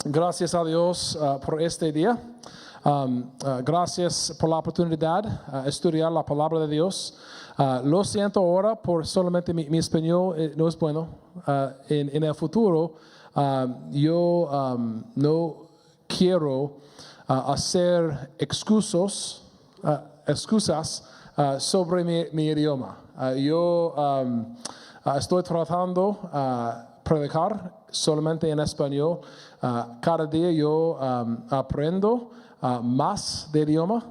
Gracias a Dios por este día. Gracias por la oportunidad de estudiar la palabra de Dios. Lo siento ahora por solamente mi español no es bueno. En el futuro yo no quiero hacer excusas sobre mi idioma. Yo estoy tratando predicar solamente en español. Cada día yo aprendo más de idioma.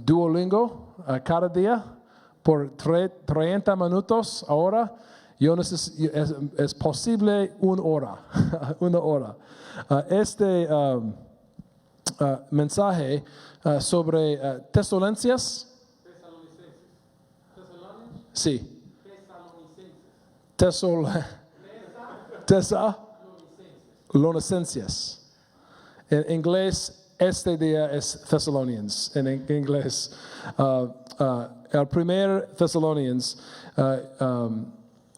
Duolingo cada día por 30 minutos ahora. Yo es posible una hora. Una hora. Este mensaje sobre Tesalonicenses. Sí. Tesalonicenses. En inglés, este día es Thessalonians. En inglés, el primer Thessalonians,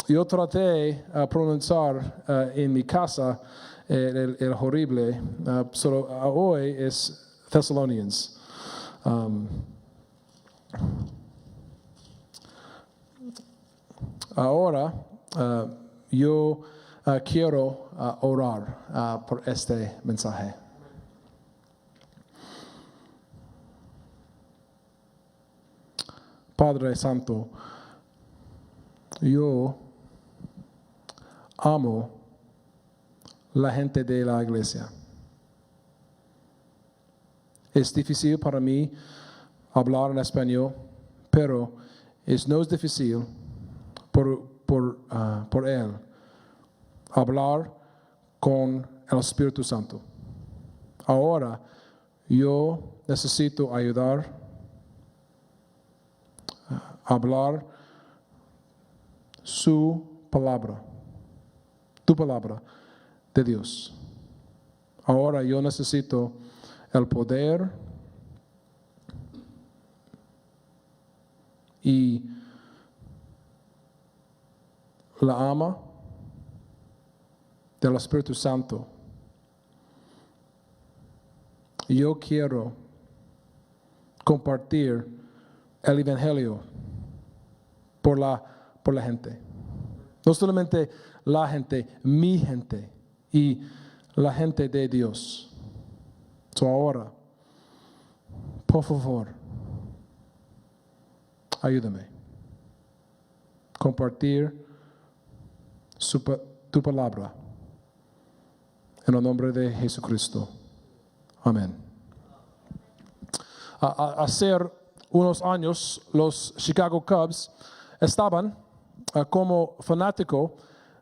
yo traté de pronunciar en mi casa el horrible, solo hoy es Thessalonians. Ahora, yo quiero orar por este mensaje. Padre Santo, yo amo la gente de la iglesia. Es difícil para mí hablar en español, pero no es difícil por él hablar con el Espíritu Santo. Ahora yo necesito ayudar a hablar su palabra, tu palabra de Dios. Ahora yo necesito el poder y la ama del Espíritu Santo. Yo quiero compartir el Evangelio por la gente. No solamente la gente, mi gente y la gente de Dios. So ahora, por favor, ayúdame. Compartir tu palabra. En el nombre de Jesucristo. Amén. Hace unos años, los Chicago Cubs estaban como fanático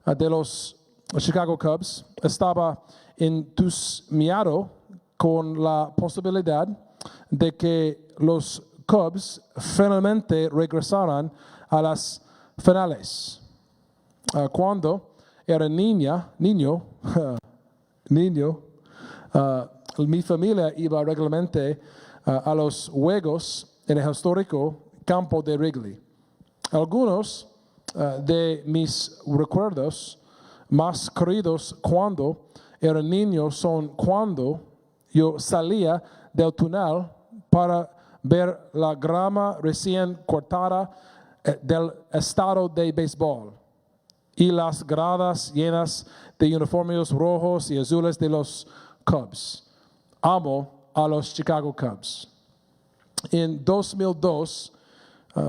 de los Chicago Cubs. Estaba entusiasmado con la posibilidad de que los Cubs finalmente regresaran a las finales. Cuando era niño, mi familia iba regularmente a los juegos en el histórico campo de Wrigley. Algunos de mis recuerdos más queridos cuando era niño son cuando yo salía del túnel para ver la grama recién cortada del estadio de béisbol y las gradas llenas de uniformes rojos y azules de los Cubs. Amo a los Chicago Cubs. En 2002,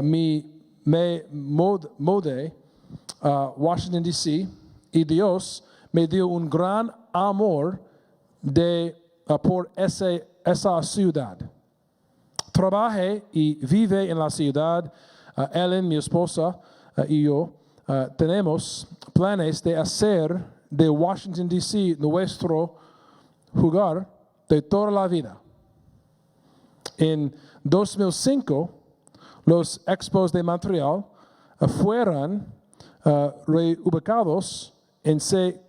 me mudé a Washington, D.C. y Dios me dio un gran amor por esa ciudad. Trabajé y vive en la ciudad. Ellen, mi esposa, y yo tenemos planes de hacer de Washington, D.C. nuestro hogar de toda la vida. En 2005, los Expos de Montreal fueron reubicados y se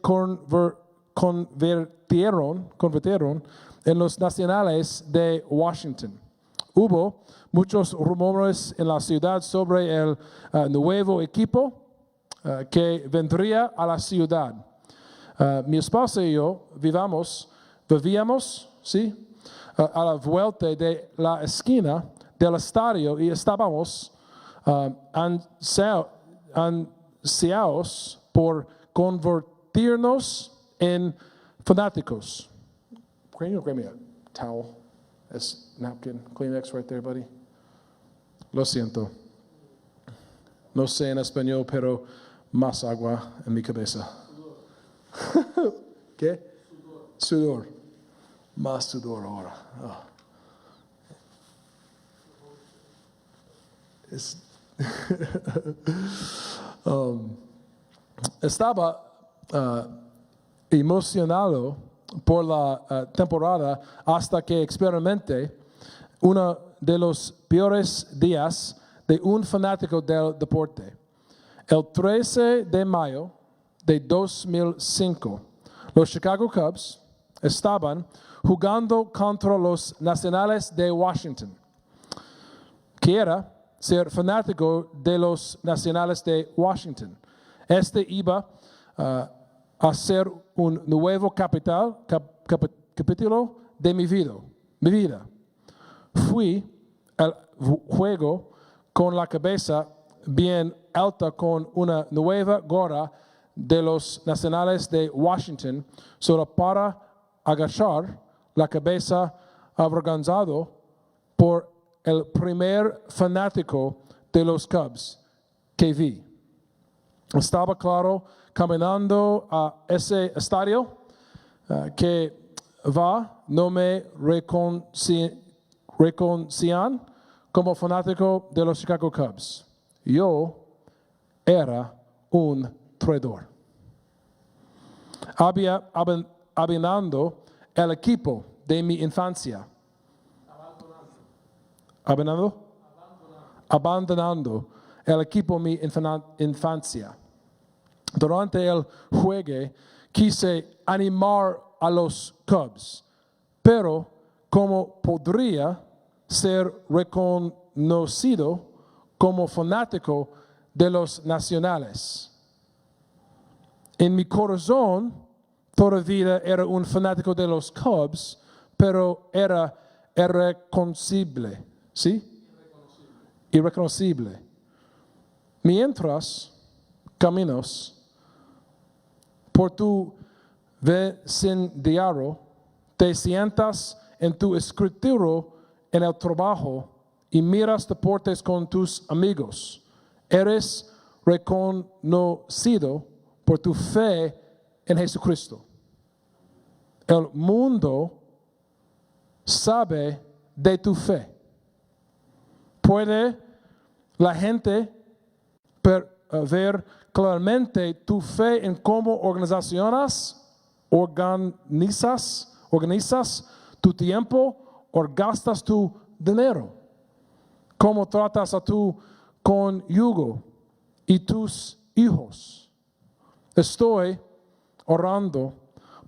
convirtieron en los Nacionales de Washington. Hubo muchos rumores en la ciudad sobre el nuevo equipo que vendría a la ciudad. Mi esposa y yo vivíamos, ¿sí? A la vuelta de la esquina del estadio y estábamos ansiados por convertirnos en fanáticos. Can you grab me a towel? It's napkin, Kleenex right there, buddy. Lo siento. No sé en español, pero más agua en mi cabeza. ¿Qué? Sudor. Más sudor ahora. Oh. Estaba emocionado por la temporada hasta que experimenté uno de los peores días de un fanático del deporte. El 13 de mayo de 2005, los Chicago Cubs estaban jugando contra los Nacionales de Washington. Quiera ser fanático de los Nacionales de Washington. Este iba a ser un nuevo capítulo de mi vida. Fui al juego con la cabeza bien alta con una nueva gorra de los Nacionales de Washington, solo para agachar la cabeza avergonzado por el primer fanático de los Cubs que vi. Estaba claro caminando a ese estadio que no me reconocían como fanático de los Chicago Cubs. Yo era un traidor. Había abandonado el equipo de mi infancia. Abandonando el equipo de mi infancia. Durante el juego quise animar a los Cubs, pero como podría ser reconocido como fanático de los Nacionales. En mi corazón todavía era un fanático de los Cubs, pero era irreconocible, ¿sí? Irreconocible. Mientras caminos por tu vecindario, te sientas en tu escritorio en el trabajo y miras deportes con tus amigos. Eres reconocido por tu fe en Jesucristo. El mundo sabe de tu fe. Puede la gente ver claramente tu fe en cómo organizas tu tiempo o gastas tu dinero. Cómo tratas a tu cónyuge y tus hijos. Estoy orando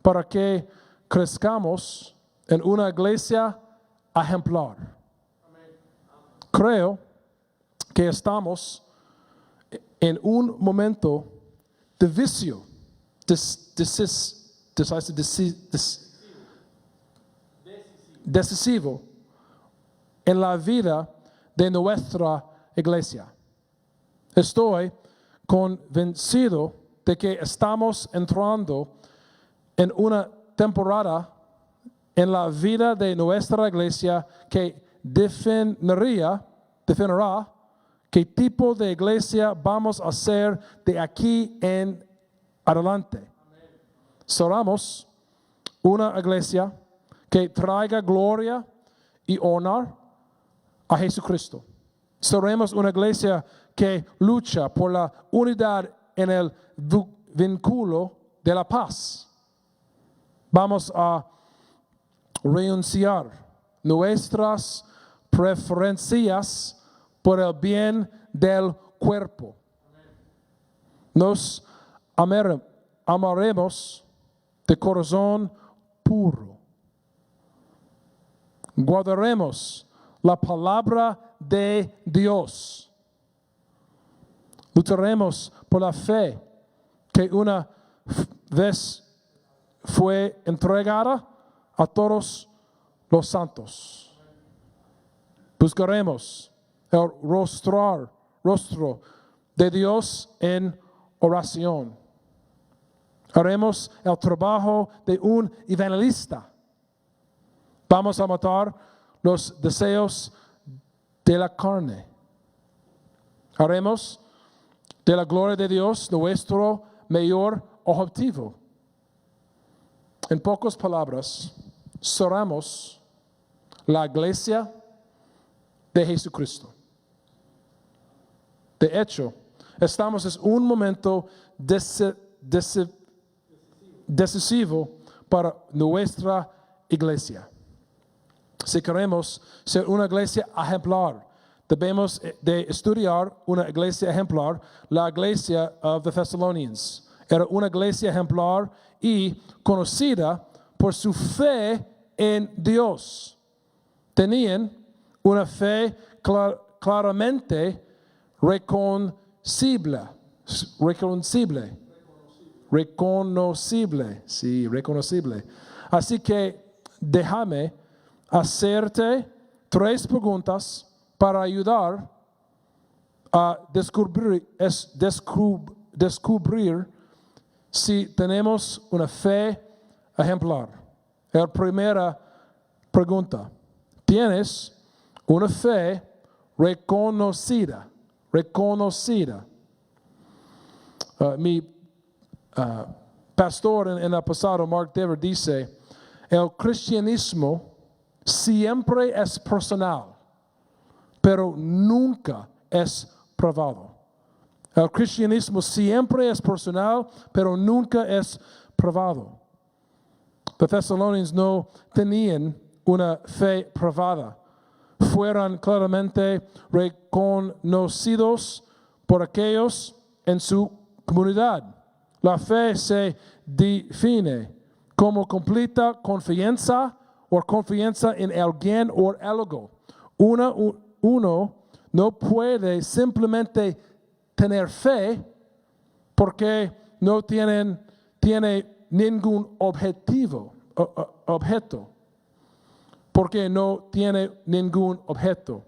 para que crezcamos en una iglesia ejemplar. Creo que estamos en un momento de vicio, decisivo en la vida de nuestra iglesia. Estoy convencido de que estamos entrando en una temporada en la vida de nuestra iglesia que definirá qué tipo de iglesia vamos a ser de aquí en adelante. Seremos una iglesia que traiga gloria y honor a Jesucristo. Seremos una iglesia que lucha por la unidad en el vínculo de la paz. Vamos a renunciar nuestras preferencias por el bien del cuerpo. Nos amaremos de corazón puro. Guardaremos la palabra de Dios. Lucharemos por la fe que una vez fue entregada a todos los santos. Buscaremos el rostro de Dios en oración. Haremos el trabajo de un evangelista. Vamos a matar los deseos de la carne. Haremos de la gloria de Dios nuestro mayor objetivo. En pocas palabras, seremos la iglesia de Jesucristo. De hecho, estamos en un momento decisivo para nuestra iglesia. Si queremos ser una iglesia ejemplar, debemos de estudiar una iglesia ejemplar, la iglesia of the Thessalonians. Era una iglesia ejemplar y conocida por su fe en Dios. Tenían una fe claramente reconocible. Sí, reconocible. Así que déjame hacerte 3 preguntas para ayudar a descubrir si tenemos una fe ejemplar. La primera pregunta: ¿tienes una fe reconocida? Mi pastor en el pasado, Mark Dever, dice: el cristianismo siempre es personal, pero nunca es probado. El cristianismo siempre es personal, pero nunca es probado. Los Thessalonians no tenían una fe probada. Fueron claramente reconocidos por aquellos en su comunidad. La fe se define como completa confianza o confianza en alguien o algo. Uno no puede simplemente tener fe porque no tiene ningún objeto. Porque no tiene ningún objeto.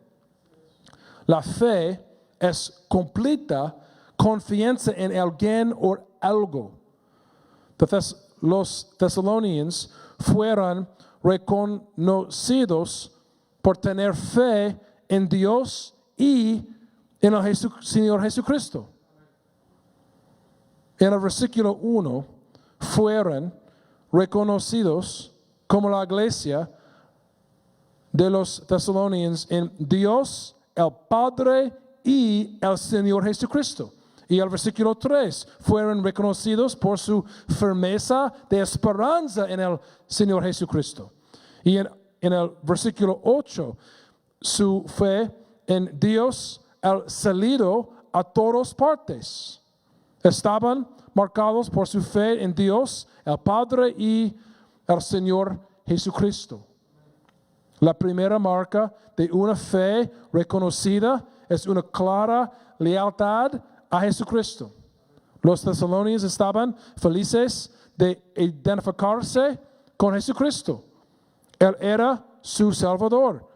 La fe es completa confianza en alguien o algo. Los Thessalonians fueron reconocidos por tener fe en Dios y en el Señor Jesucristo. En el versículo 1, fueron reconocidos como la iglesia de los Thessalonians en Dios, el Padre y el Señor Jesucristo. Y el versículo 3, fueron reconocidos por su firmeza de esperanza en el Señor Jesucristo. Y en el versículo 8, su fe en Dios, el salido a todas partes. Estaban marcados por su fe en Dios, el Padre y el Señor Jesucristo. La primera marca de una fe reconocida es una clara lealtad a Jesucristo. Los Thessalonians estaban felices de identificarse con Jesucristo. Él era su Salvador.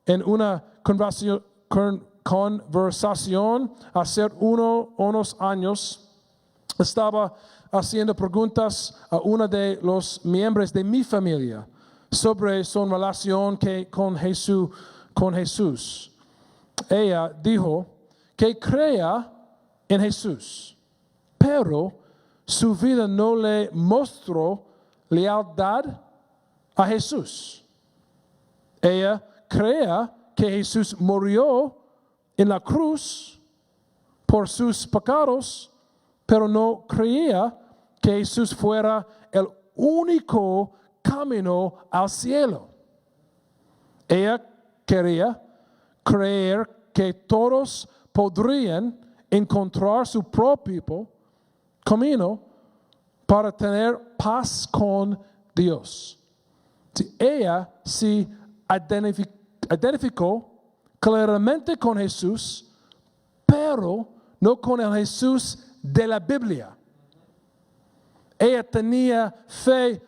En una conversación hace unos años, estaba haciendo preguntas a uno de los miembros de mi familia sobre su relación con Jesús. Ella dijo que creía en Jesús, pero su vida no le mostró lealtad a Jesús. Ella creía que Jesús murió en la cruz por sus pecados, pero no creía que Jesús fuera el único camino al cielo. Ella quería creer que todos podrían encontrar su propio camino para tener paz con Dios. Ella se identificó claramente con Jesús, pero no con el Jesús de la Biblia. Ella tenía fe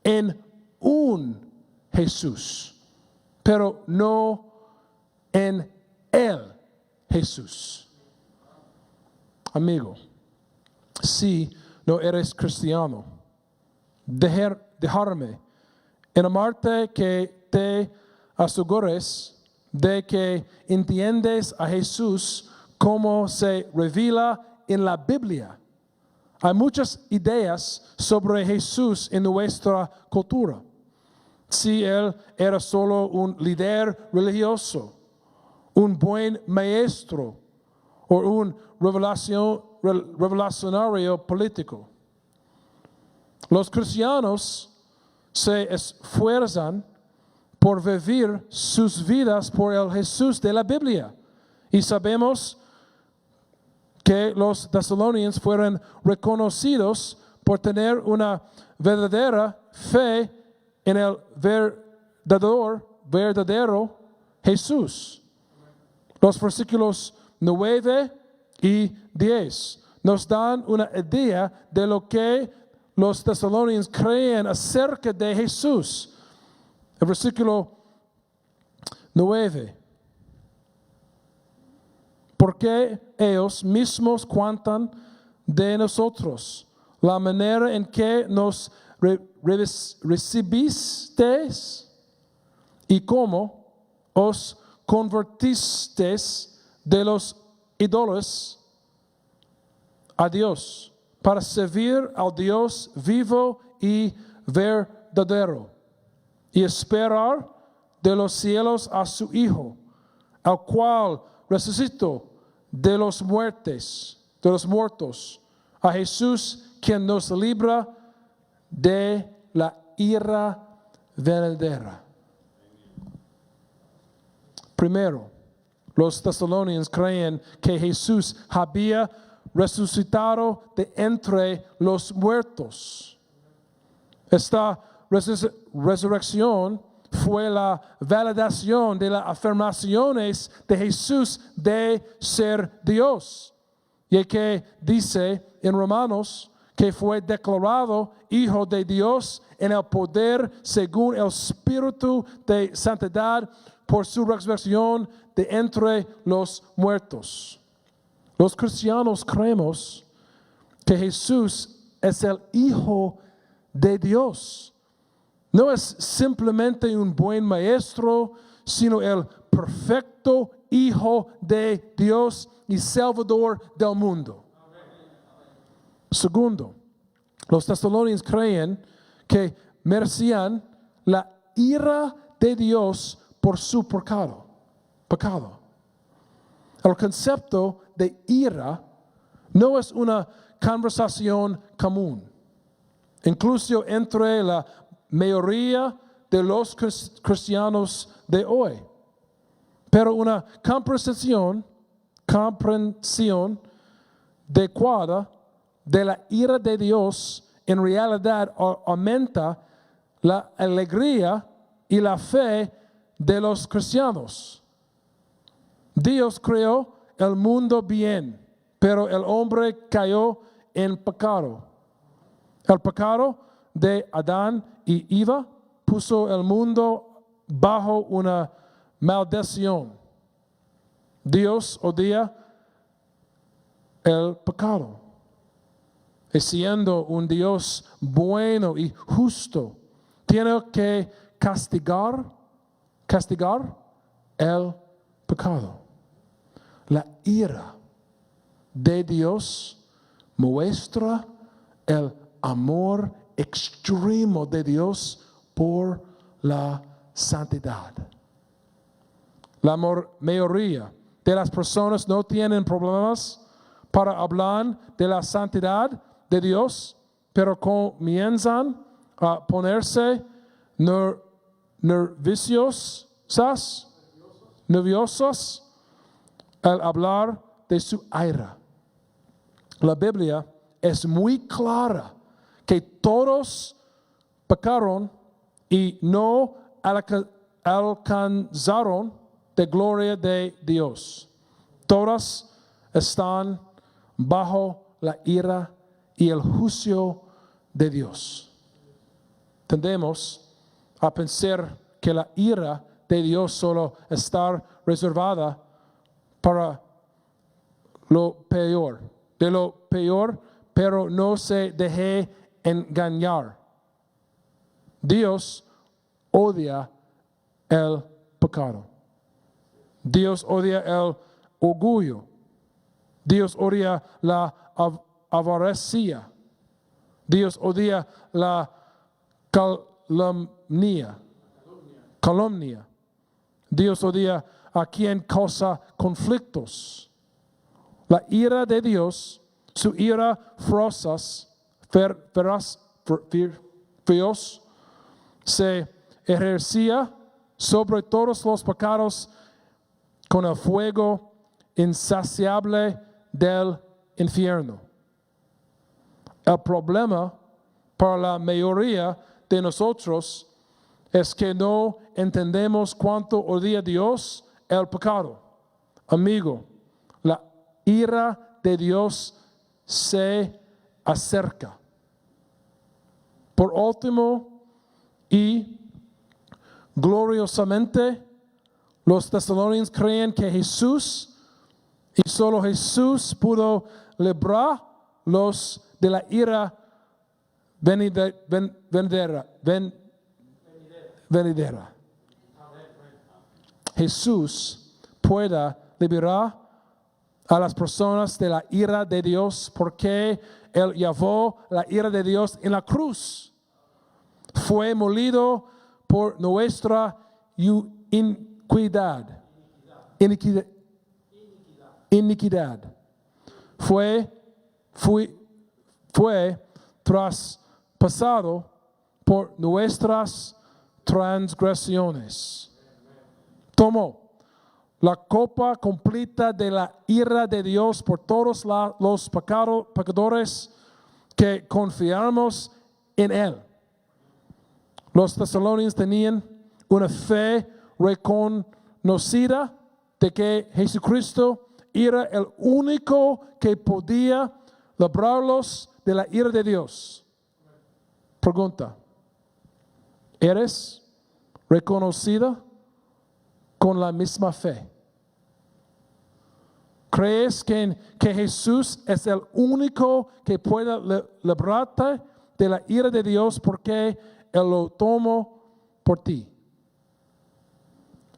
en un Jesús, pero no en el Jesús. Amigo, si no eres cristiano, dejarme en amarte que te asegures de que entiendes a Jesús como se revela en la Biblia. Hay muchas ideas sobre Jesús en nuestra cultura. Si Él era solo un líder religioso, un buen maestro o un revelacionario político. Los cristianos se esfuerzan por vivir sus vidas por el Jesús de la Biblia. Y sabemos que los tesalonicenses fueron reconocidos por tener una verdadera fe en el verdadero Jesús. Los versículos 9 y 10 nos dan una idea de lo que los tesalonicenses creen acerca de Jesús. El versículo 9. Porque ellos mismos cuentan de nosotros la manera en que nos recibisteis y cómo os convertisteis de los ídolos a Dios para servir al Dios vivo y verdadero y esperar de los cielos a su Hijo, al cual resucitó de los muertos, a Jesús, quien nos libra de la ira venidera. Primero, los tesalonicenses creen que Jesús había resucitado de entre los muertos. Esta resurrección fue la validación de las afirmaciones de Jesús de ser Dios. Y que dice en Romanos que fue declarado Hijo de Dios en el poder según el Espíritu de santidad por su resurrección de entre los muertos. Los cristianos creemos que Jesús es el Hijo de Dios. No es simplemente un buen maestro, sino el perfecto Hijo de Dios y Salvador del mundo. Segundo, los tesalonicenses creen que merecían la ira de Dios por su pecado. El concepto de ira no es una conversación común, incluso entre la mayoría de los cristianos de hoy. Pero una comprensión adecuada de la ira de Dios en realidad aumenta la alegría y la fe de los cristianos. Dios creó el mundo bien, pero el hombre cayó en pecado. El pecado de Adán y Eva puso el mundo bajo una maldición. Dios odia el pecado. Y siendo un Dios bueno y justo, tiene que castigar el pecado. La ira de Dios muestra el amor extremo de Dios por la santidad. La mayoría de las personas no tienen problemas para hablar de la santidad de Dios, pero comienzan a ponerse nerviosos al hablar de su ira. La Biblia es muy clara que todos pecaron y no alcanzaron la gloria de Dios. Todas están bajo la ira y el juicio de Dios. tendemos a pensar que la ira de Dios solo está reservada para lo peor, de lo peor, pero no se deje engañar. Dios odia el pecado. Dios odia el orgullo. Dios odia la avaricia. Dios odia la calumnia. Dios odia a quien causa conflictos. La ira de Dios, su ira feroz, se ejercía sobre todos los pecados con el fuego insaciable del infierno. El problema para la mayoría de nosotros es que no entendemos cuánto odia Dios el pecado. Amigo, la ira de Dios se acerca. Por último y gloriosamente, los tesalonicenses creen que Jesús y solo Jesús pudo librarlos de la ira venidera. Jesús pueda liberar a las personas de la ira de Dios porque Él llevó la ira de Dios en la cruz. Fue molido por nuestra iniquidad. Fue traspasado por nuestras transgresiones. Tomó la copa completa de la ira de Dios por todos los pecadores que confiamos en Él. Los tesalonicenses tenían una fe reconocida de que Jesucristo era el único que podía librarlos de la ira de Dios. Pregunta: ¿eres reconocida con la misma fe? ¿Crees que Jesús es el único que puede librarte de la ira de Dios porque Él lo tomó por ti?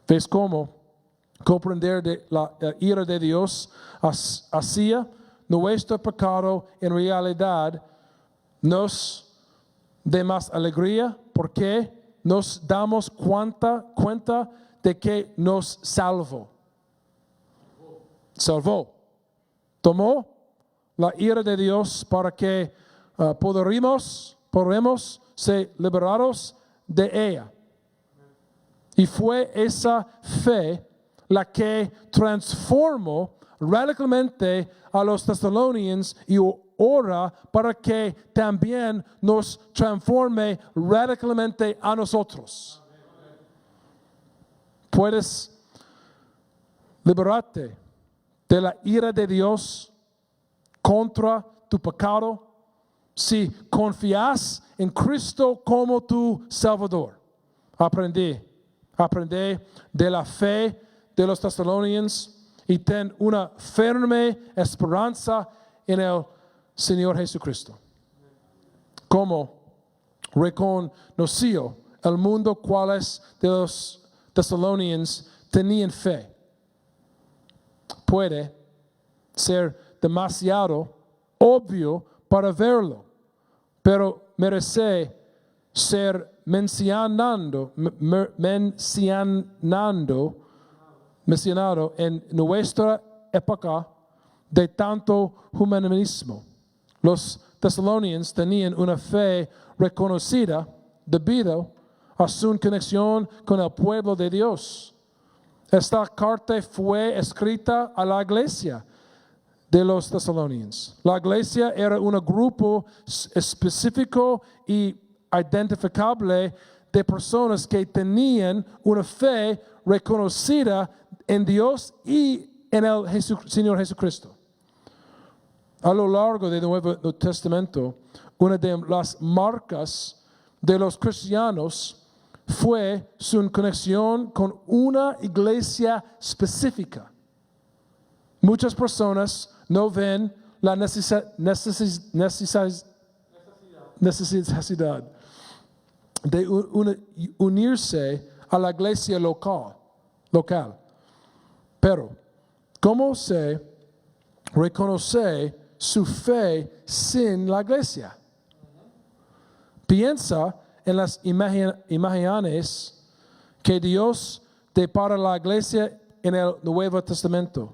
¿Ves cómo comprender de la ira de Dios hacia nuestro pecado en realidad nos da más alegría porque nos damos cuenta de que nos salvó. Tomó la ira de Dios para que podamos ser liberados de ella. Y fue esa fe la que transformó radicalmente a los tesalonicenses y ora para que también nos transforme radicalmente a nosotros. Puedes liberarte de la ira de Dios contra tu pecado si confías en Cristo como tu Salvador. Aprende de la fe de los tesalonicenses y ten una firme esperanza en el Señor Jesucristo. Como reconoció el mundo cuáles de los tesalonicenses tenían fe. Puede ser demasiado obvio para verlo, pero merece ser mencionado en nuestra época de tanto humanismo. Los tesalonicenses tenían una fe reconocida debido a su conexión con el pueblo de Dios. Esta carta fue escrita a la iglesia de los tesalonicenses. La iglesia era un grupo específico y identificable de personas que tenían una fe reconocida en Dios y en el Señor Jesucristo. A lo largo del Nuevo Testamento, una de las marcas de los cristianos fue su conexión con una iglesia específica. Muchas personas no ven la necesidad de unirse a la iglesia local. Pero, ¿cómo se reconoce su fe sin la iglesia? Piensa en las imágenes que Dios depara a la iglesia en el Nuevo Testamento.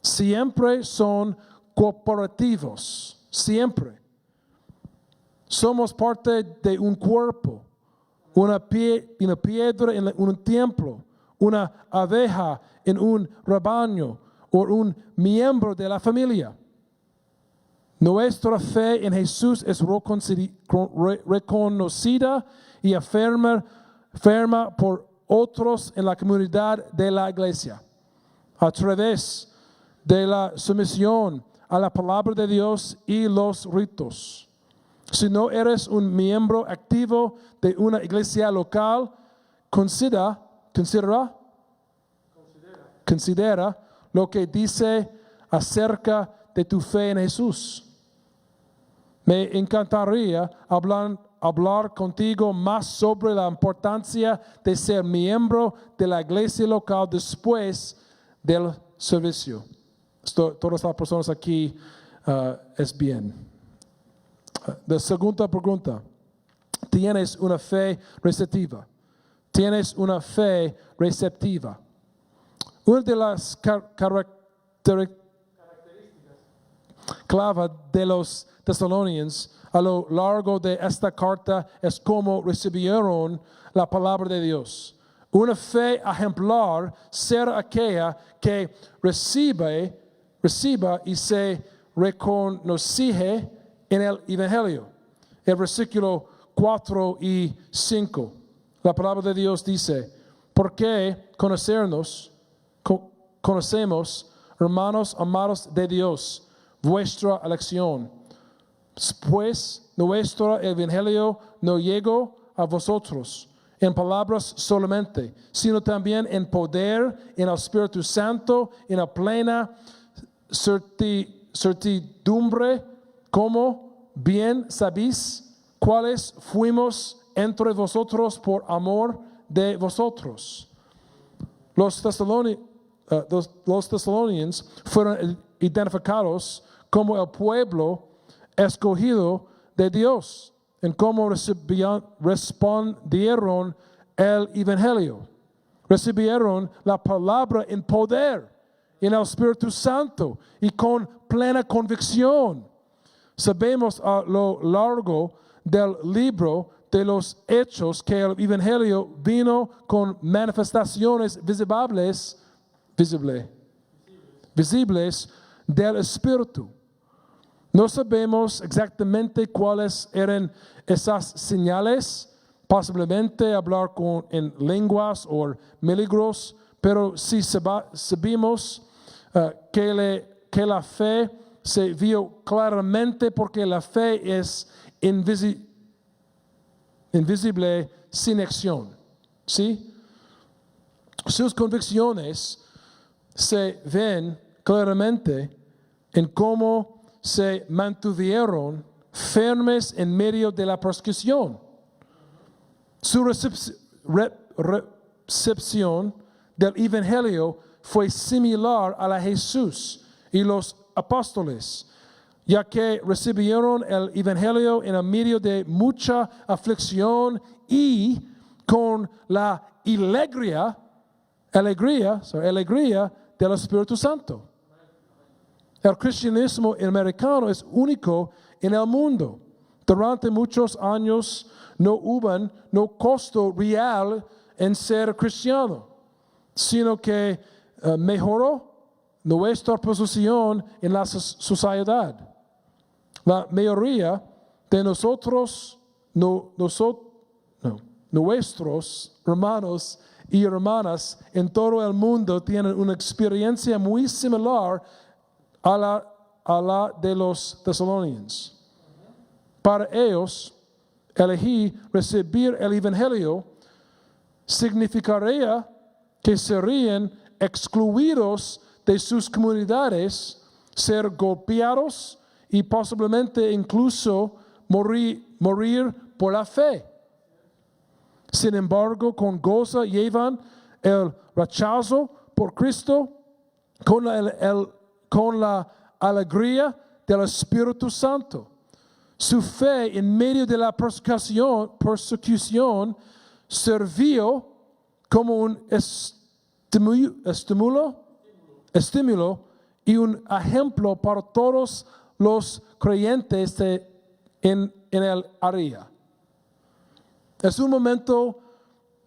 Siempre son cooperativos, siempre. Somos parte de un cuerpo, una piedra en un templo, una abeja en un rebaño o un miembro de la familia. Nuestra fe en Jesús es reconocida y afirma por otros en la comunidad de la iglesia, a través de la sumisión a la palabra de Dios y los ritos. Si no eres un miembro activo de una iglesia local, considera lo que dice acerca de tu fe en Jesús. Me encantaría hablar contigo más sobre la importancia de ser miembro de la iglesia local después del servicio. Todas las personas aquí es bien. La segunda pregunta. ¿Tienes una fe receptiva? ¿Tienes una fe receptiva? Una de las características clave de los Thessalonians a lo largo de esta carta es cómo recibieron la palabra de Dios. Una fe ejemplar será aquella que reciba y se reconoce en el Evangelio. El versículo 4 y 5. La palabra de Dios dice, porque conocemos, hermanos amados de Dios, vuestra elección, pues nuestro Evangelio no llegó a vosotros en palabras solamente, sino también en poder, en el Espíritu Santo, en la plena certidumbre, como bien sabéis, cuáles fuimos entre vosotros por amor de vosotros. Los Thessalonians fueron identificados como el pueblo escogido de Dios en cómo respondieron el Evangelio. Recibieron la palabra en poder, en el Espíritu Santo y con plena convicción. Sabemos a lo largo del libro de los Hechos que el Evangelio vino con manifestaciones visibles del Espíritu. No sabemos exactamente cuáles eran esas señales, posiblemente hablar en lenguas o milagros, pero sí sabemos que la fe se vio claramente porque la fe es invisible sin acción. ¿Sí? Sus convicciones se ven claramente en cómo se mantuvieron firmes en medio de la persecución. Su recepción del Evangelio fue similar a la de Jesús y los apóstoles, ya que recibieron el Evangelio en el medio de mucha aflicción y con la alegría del Espíritu Santo. El cristianismo americano es único en el mundo. Durante muchos años no hubo costo real en ser cristiano, sino que mejoró nuestra posición en la sociedad. La mayoría de nuestros hermanos y hermanas en todo el mundo tienen una experiencia muy similar a la de los Thessalonians. Para ellos, elegí recibir el Evangelio, significaría que serían excluidos de sus comunidades, ser golpeados y posiblemente incluso morir por la fe. Sin embargo, con gozo llevan el rechazo por Cristo con la alegría del Espíritu Santo. Su fe en medio de la persecución sirvió como un estímulo y un ejemplo para todos los creyentes en el área. Es un momento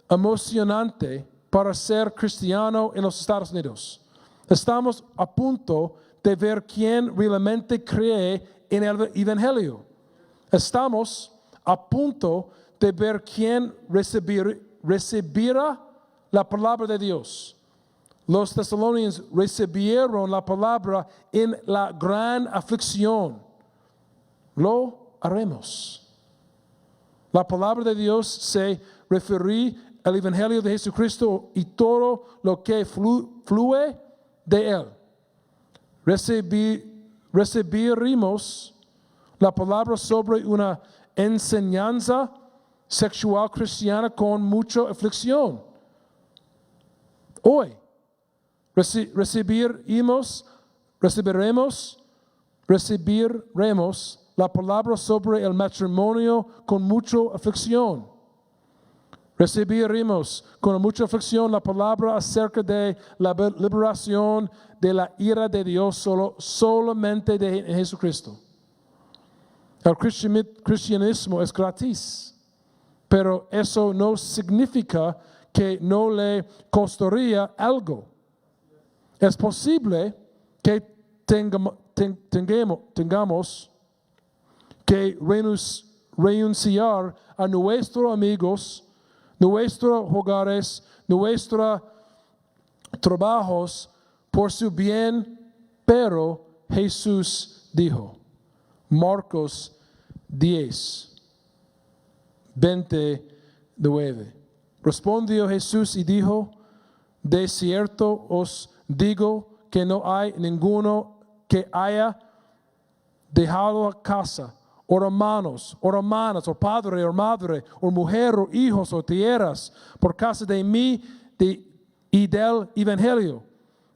emocionante para ser cristiano en los Estados Unidos. Estamos a punto de ver quién realmente cree en el Evangelio. Estamos a punto de ver quién recibirá la palabra de Dios. Los tesalonicenses recibieron la palabra en la gran aflicción. Lo haremos. La palabra de Dios se refiere al Evangelio de Jesucristo y todo lo que fluye de él. Recibiremos la palabra sobre una enseñanza sexual cristiana con mucha aflicción. Hoy recibiremos la palabra sobre el matrimonio con mucha aflicción. Recibiremos con mucha aflicción la palabra acerca de la liberación de la ira de Dios solamente de Jesucristo. El cristianismo es gratis, pero eso no significa que no le costaría algo. Es posible que tengamos que renunciar a nuestros amigos, nuestros hogares, nuestros trabajos por su bien, pero Jesús dijo, Marcos 10:29. Respondió Jesús y dijo, de cierto os digo que no hay ninguno que haya dejado casa, o hermanos, o hermanas, o padre, o madre, o mujer, o hijos, o tierras, por causa de mí y del Evangelio,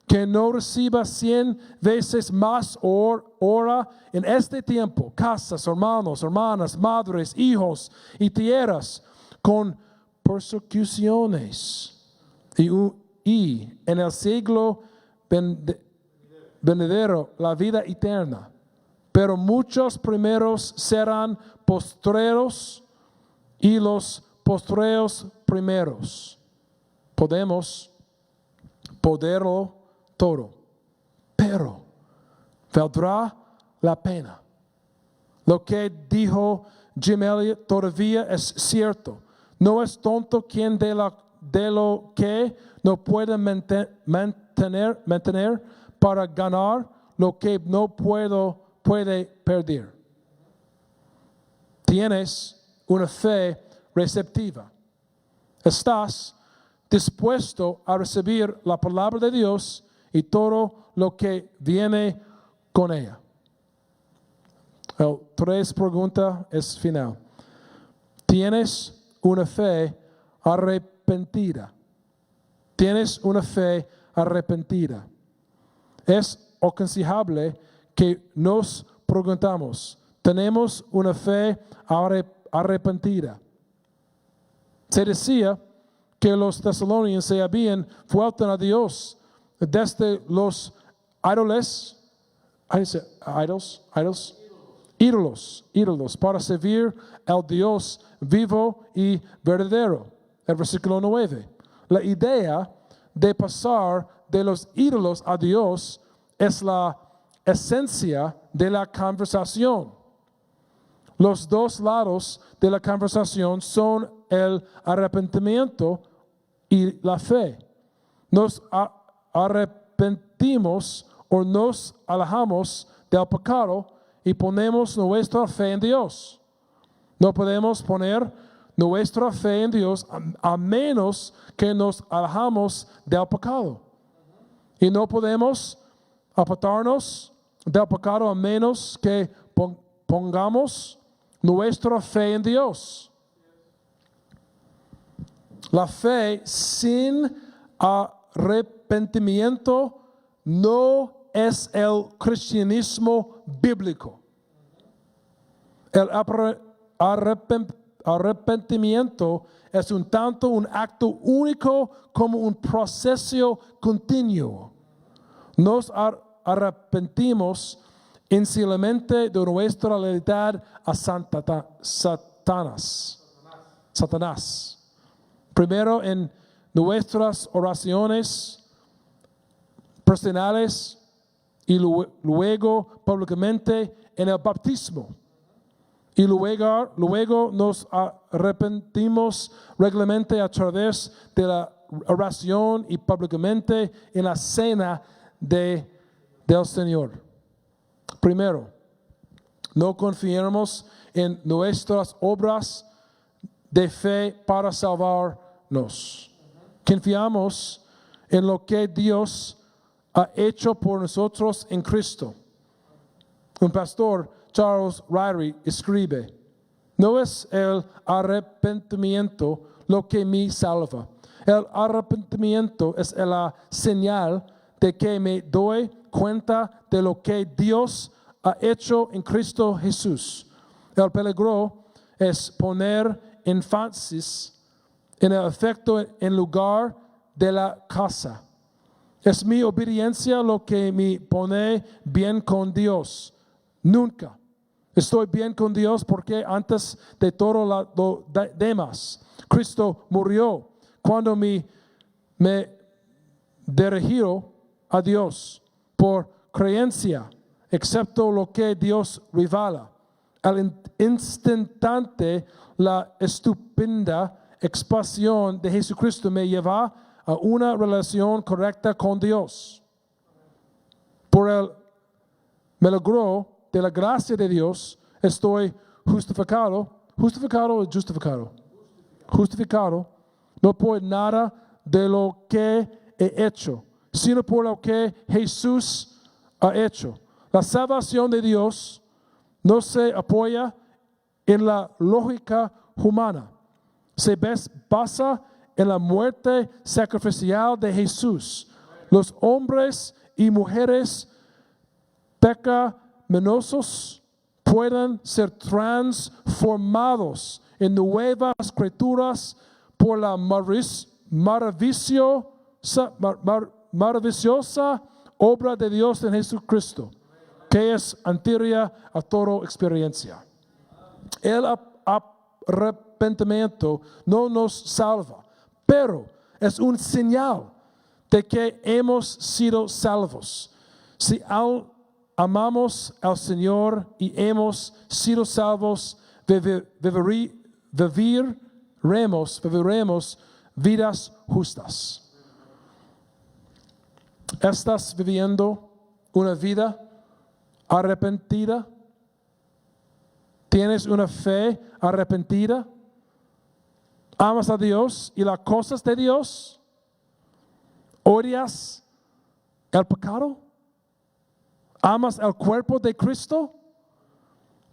que no reciba 100 veces más ahora en este tiempo, casas, hermanos, hermanas, madres, hijos y tierras, con persecuciones, y en el siglo venidero la vida eterna. Pero muchos primeros serán postreros y los postreros primeros. Poderlo todo, pero valdrá la pena. Lo que dijo Jim Elliot todavía es cierto. No es tonto quien de lo que no puede mantener para ganar lo que no puede perder. Tienes una fe receptiva. Estás dispuesto a recibir la palabra de Dios y todo lo que viene con ella. Tres preguntas es final. ¿Tienes una fe arrepentida? ¿Tienes una fe arrepentida? Es aconsejable que nos preguntamos, ¿tenemos una fe arrepentida? Se decía que los tesalonicenses se habían vuelto a Dios desde los ídolos para servir al Dios vivo y verdadero. El versículo 9. La idea de pasar de los ídolos a Dios es la esencia de la conversación. Los dos lados de la conversación son el arrepentimiento y la fe. Nos arrepentimos o nos alejamos del pecado y ponemos nuestra fe en Dios. No podemos poner nuestra fe en Dios a menos que nos alejamos del pecado. Y no podemos apartarnos del pecado a menos que pongamos nuestra fe en Dios. La fe sin arrepentimiento no es el cristianismo bíblico. El arrepentimiento es un tanto un acto único como un proceso continuo. Nos arrepentimos inicialmente de nuestra lealtad a Satanás. Primero en nuestras oraciones personales y luego públicamente en el bautismo. Y luego nos arrepentimos regularmente a través de la oración y públicamente en la cena del Señor. Primero, no confiemos en nuestras obras de fe para salvarnos. Confiamos en lo que Dios ha hecho por nosotros en Cristo. Un pastor, Charles Ryrie, escribe: no es el arrepentimiento lo que me salva. El arrepentimiento es la señal de que me doy cuenta de lo que Dios ha hecho en Cristo Jesús. El peligro es poner énfasis en el efecto en lugar de la causa. Es mi obediencia lo que me pone bien con Dios. Nunca estoy bien con Dios porque antes de todo lo demás, Cristo murió cuando me dirigió a Dios por creencia, excepto lo que Dios revela. Al instante, la estupenda expansión de Jesucristo me lleva a una relación correcta con Dios. Por el milagro de la gracia de Dios, estoy justificado. ¿Justificado o justificado? Justificado, no por nada de lo que he hecho, sino por lo que Jesús ha hecho. La salvación de Dios no se apoya en la lógica humana. Se basa en la muerte sacrificial de Jesús. Los hombres y mujeres pecaminosos pueden ser transformados en nuevas criaturas por la maravillosa obra de Dios en Jesucristo, que es anterior a toda experiencia. El arrepentimiento no nos salva, pero es un señal de que hemos sido salvos. Si amamos al Señor y hemos sido salvos, viviremos vidas justas. ¿Estás viviendo una vida arrepentida? ¿Tienes una fe arrepentida? ¿Amas a Dios y las cosas de Dios? ¿Odias el pecado? ¿Amas el cuerpo de Cristo?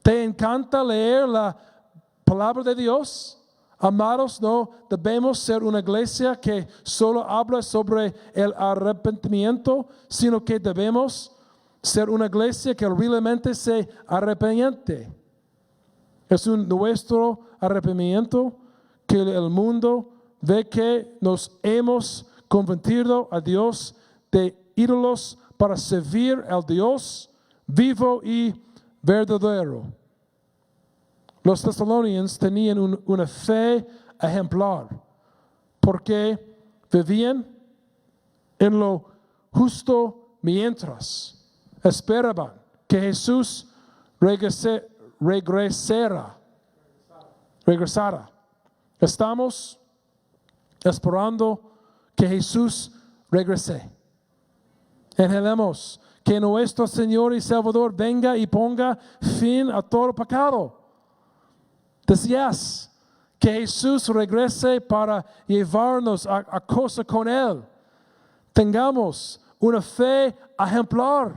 ¿Te encanta leer la palabra de Dios? Amados, no debemos ser una iglesia que solo habla sobre el arrepentimiento, sino que debemos ser una iglesia que realmente se arrepiente. Es nuestro arrepentimiento que el mundo ve que nos hemos convertido a Dios de ídolos para servir al Dios vivo y verdadero. Los tesalonicenses tenían una fe ejemplar porque vivían en lo justo mientras esperaban que Jesús regresara. Estamos esperando que Jesús regrese. Anhelamos que nuestro Señor y Salvador venga y ponga fin a todo pecado. Deseas que Jesús regrese para llevarnos a cosa con Él. Tengamos una fe ejemplar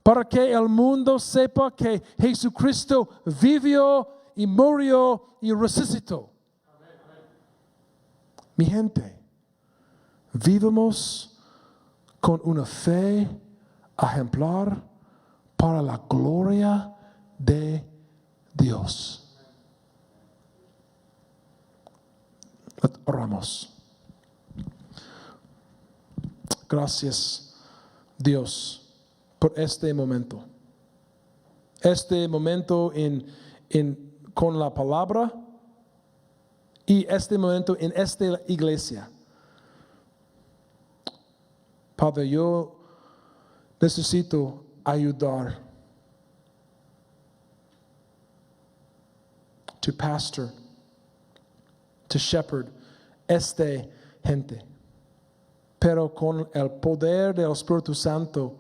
para que el mundo sepa que Jesucristo vivió y murió y resucitó. Mi gente, vivamos con una fe ejemplar para la gloria de Dios. Oramos. Gracias, Dios, por este momento. Este momento con la palabra y este momento en esta iglesia. Padre, yo necesito ayudar to pastor, to shepherd esta gente. Pero con el poder del Espíritu Santo,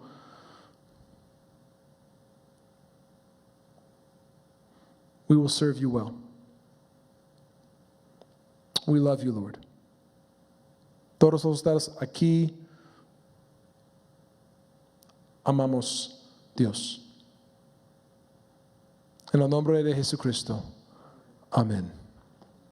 we will serve you well. We love you, Lord. Todos ustedes aquí amamos Dios. En el nombre de Jesucristo. Amén.